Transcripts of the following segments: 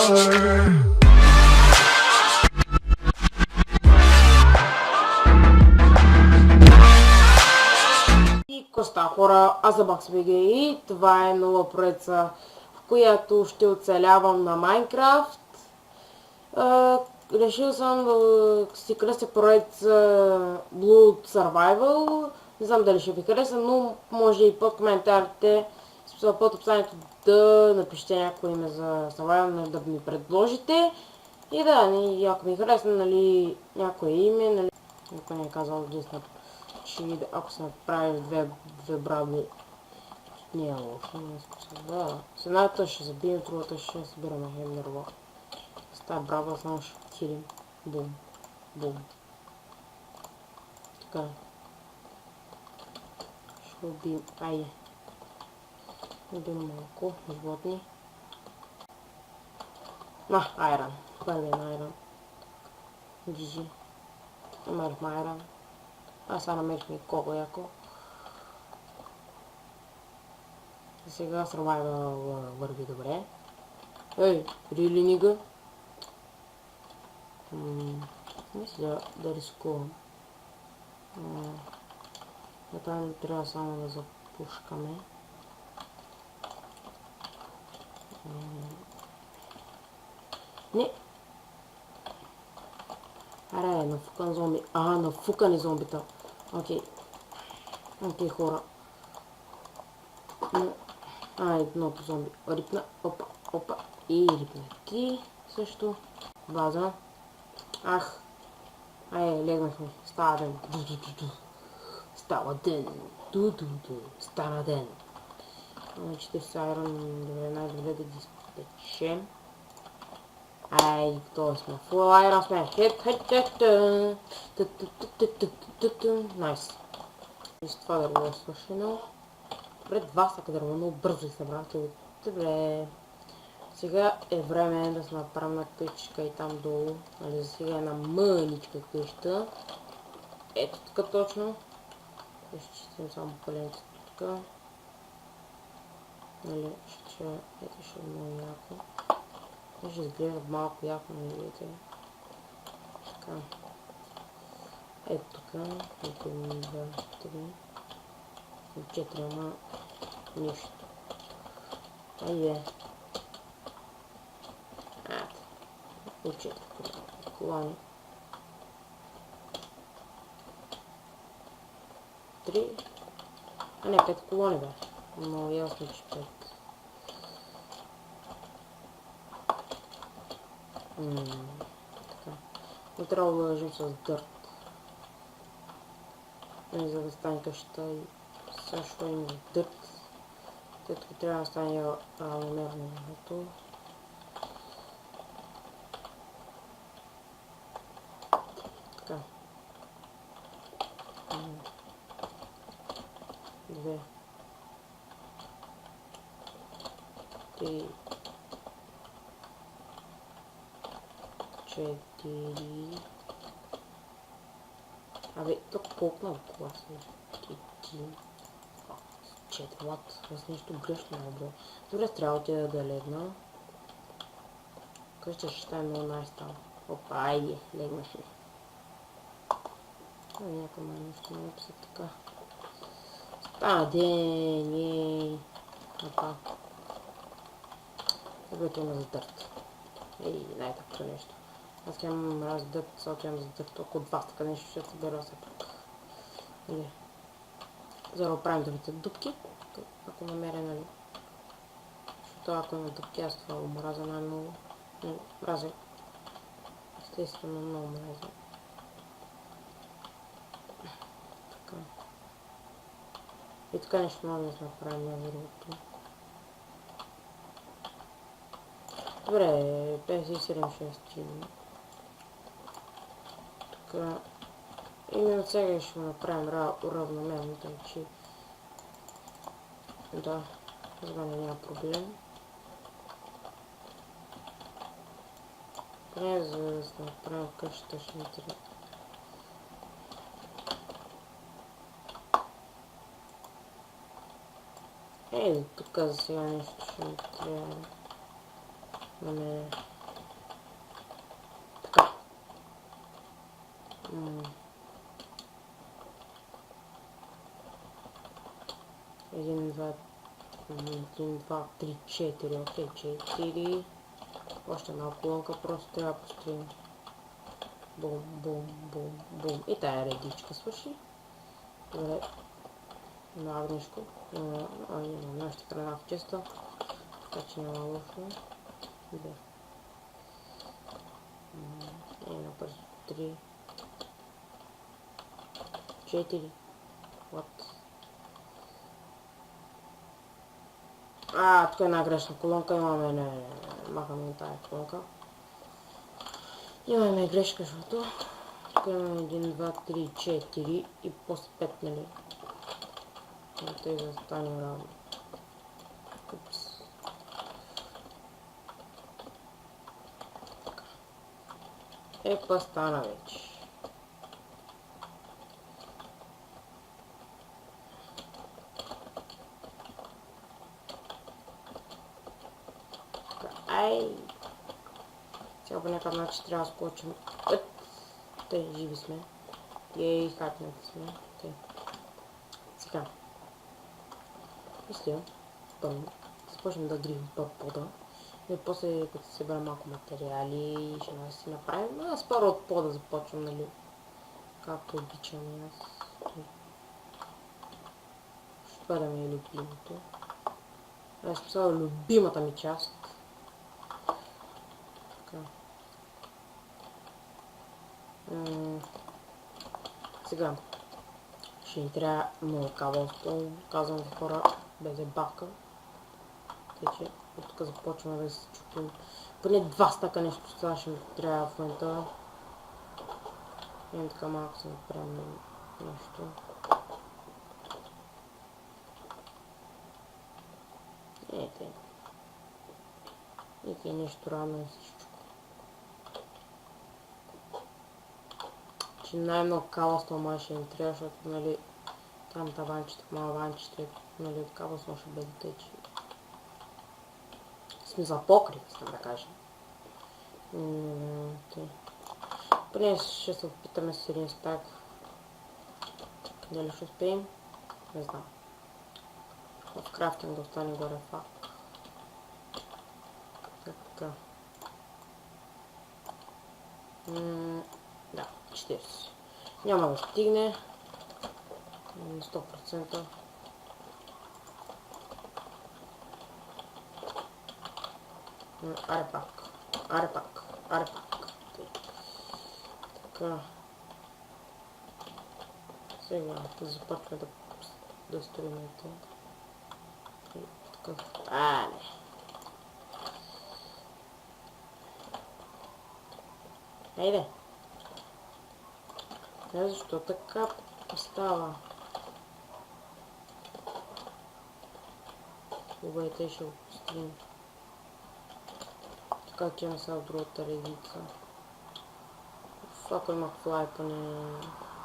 И коста хора, аз за BugsBG и това е нова поредица, в която ще оцелявам на Майнкрафт. Решил съм да си кръстя поредица Blood Survival. Не знам дали ще ви хареса, но може и под коментарите, под описанието да напишете някое име за Survival, да ми предложите. И да, ако ми хареса, нали, някое име, нали, никой не е казал че ако се направи две браби, не е лошо, не е да. С едната ще забием, другата ще събираме хемнерва. С тази браба само ще килим. Бум. Бум. Така. Ще убием. Айде. Убием малко животни. На, айран. Първият на айран. GG. Намерихме айран. Сега намерихме колко яко. Сега survival върви добре. Ей, really нига? Мисля да рискувам. Там трябва само да запушкаме. Не! Аре, нафукан зомби. Нафукани зомбита. Окей. Окей, хора. Едното зомби. Рипна. Опа. И рипна ти също. База. Легнахме. Става ден. Става ден. Стана ден. 40 айрон. Добре, най-добре да ги спечем. Готови сме. Фул айрон сме. Найс. И с това дърво е свършено. Добре, 2 стака дърво. Много бързо се събрахте. Добре. Сега е време да се направим на къщичка и там долу. Нали, за сега е една мъничка къща. Ето тук точно. Ще чистим само паленцето тук. Нали, ето ще е много яко. Ще изглежда малко яко, не видите. Така. Ето тук. Ето 2, 3, 4, ама нищо. Айде. Учете колони. 3. Не, 5 колони бе. Но ясно, че 5. Така. Не трябва да лъжим с дърт. За да стане къщата и също има дърт. Тъй като трябва да стане равномерно времето. Така. 2. 3. 4. Тук колко на класа е? 4 ват. Аз нещо грешно много. Добре, трябва да легна. Къща ще стане много най-става. Опа, айде, легнах ли. Някой нещо не написа така. Стана ден, Опа. Добре, има за дърт. Най-такова нещо. Аз имам раз дърт, сега имам за дърт. Около 2 така нещо ще събера все пак. За да оправим другите дупки. Ако намеря, нали. Защото ако има дупки, аз това омразя най-много. Мразя. Естествено много мразя. Така. И така нещо много да се направим на другото. Добре, 57-6. Така. Именно сега ще направим равномерно, тъй че да, за мен няма проблем. Поне за да се направим къщата ще ни трябва. Тук за сега нещо ще ми трябва на мен. 1, 2, 3, 4. Окей, 4. Още една колонка, просто трябва да построим. Бум, бум, бум, бум. И тая редичка свърши. Добре. Има огнишко. Имаме още храна в честа. Така че няма лошо. Добре. Една бързо. 3. 4. What? Тук е една грешна колонка. Имаме... Не. Махаме тая колонка. Имаме грешка, защото... Тук имаме 1, 2, 3, 4 и после 5, нали? Тъй да стане равно. Упс. Па стана вече. Ай! Сега по някакъв начин трябва да скочим. Тъй, живи сме. Ей, хакнати сме. Тъй. Сега. Мисля, първо, започнем да грим пода. И после, като се съберем малко материали, ще си направим. Аз първо от пода започвам, нали? Както обичам и аз. Ще бъде ми любимото. Аз съм любимата ми част. Така. Сега. Ще ни трябва много кабелство. Казвам за хора, без бавка. Тъй че от тук започваме да се чупим. Поне 2 стака нещо сега ще ми трябва в момента. И така малко се направим нещо. Ете. И нещо рано и всичко. Че най-много кабелство май ще ни трябва, защото нали там таванчета, малаванчета, нали от кабелство ще бъде течи. Смисъл покрив, искам да кажа. Поне ще се опитаме с един стак. Дали ще успеем? Не знам. В крафтинг да остане горе факт. Така. Да, 40. Няма да стигне. 100%. Аре пак. Така. Сега започваме да строим това. Така. Не. Хайде. Защо така става? Обайте ще го построим. Така че не са в другата редица. Ако имах флай поне...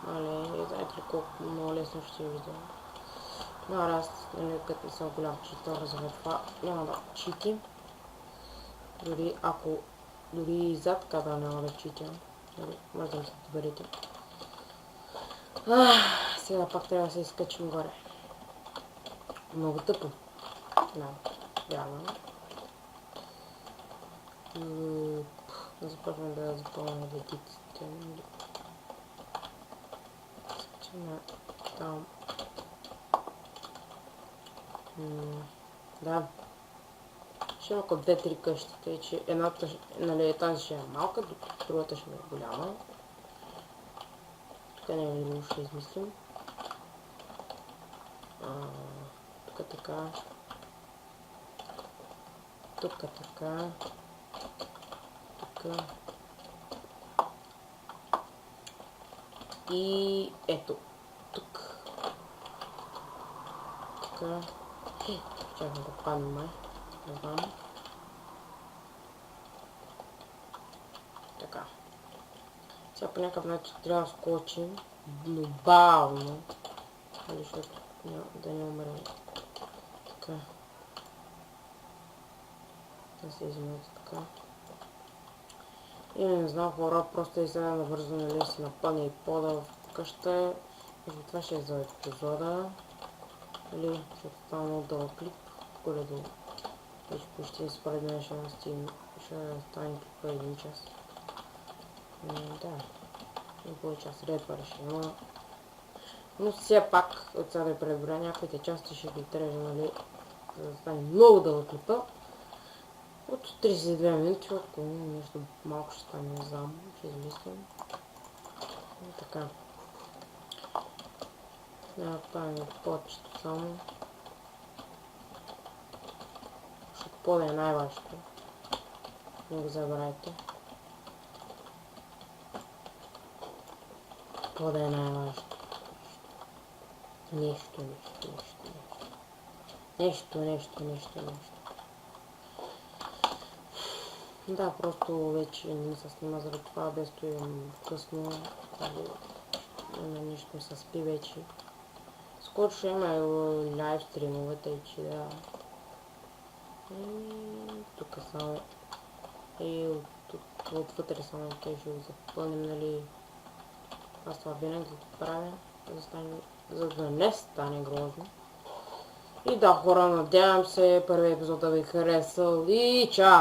Нали, знаете ли колко много лесно ще видя. Но аз, нали, като не съм голям читър, за това няма да читим. Дори ако... Дори и зад кадър няма да читам. Може да ми се доберете. Сега пак трябва да се изкачим горе. Много тъпо. Да, вярвам. Започваме да запълваме редиците. Скачаме там. Да. Ще има около 2-3 къщи, тъй че едната, нали, тази ще е малка, докато другата ще е голяма. Тук не е ли ще измислим. Тук така. Тук така. Тук. И ето. Тук. Така. Чакам да падне май. Не знам. Така. Сега по някакъв начин трябва да скочим глобално. Защото да не умрем. Така. Да се измете така. И не знам хора, просто изгледам набързо, нали, си напълня и пода в къща. Между това ще е за епизода. Или, защото става много дълъг клип, Коледа. Вече почти според мен ще стане клипа 1 час. Да, и повече час репър ще има. Но все пак, от сега да я преброя някоите части ще ги трежа, нали, за да стане много дълъг клипа. От 32 минути, ако нещо малко ще стане, не знам, ще измислям. И така. Няма да правим подчето само. Защото пода е най-важното. Не го забравяйте. Пода е най-важното. Нещо. Да, просто вече не се снима заради това, без стоим късно. На нещо ми се спи вече. Скоро ще има лайв стримове, тъй че да. Тук само. И отвътре само те ще го запълним, нали. Аз това винаги го правя, за да не стане грозно. И да, хора, надявам се първият епизод да ви е харесал и чао!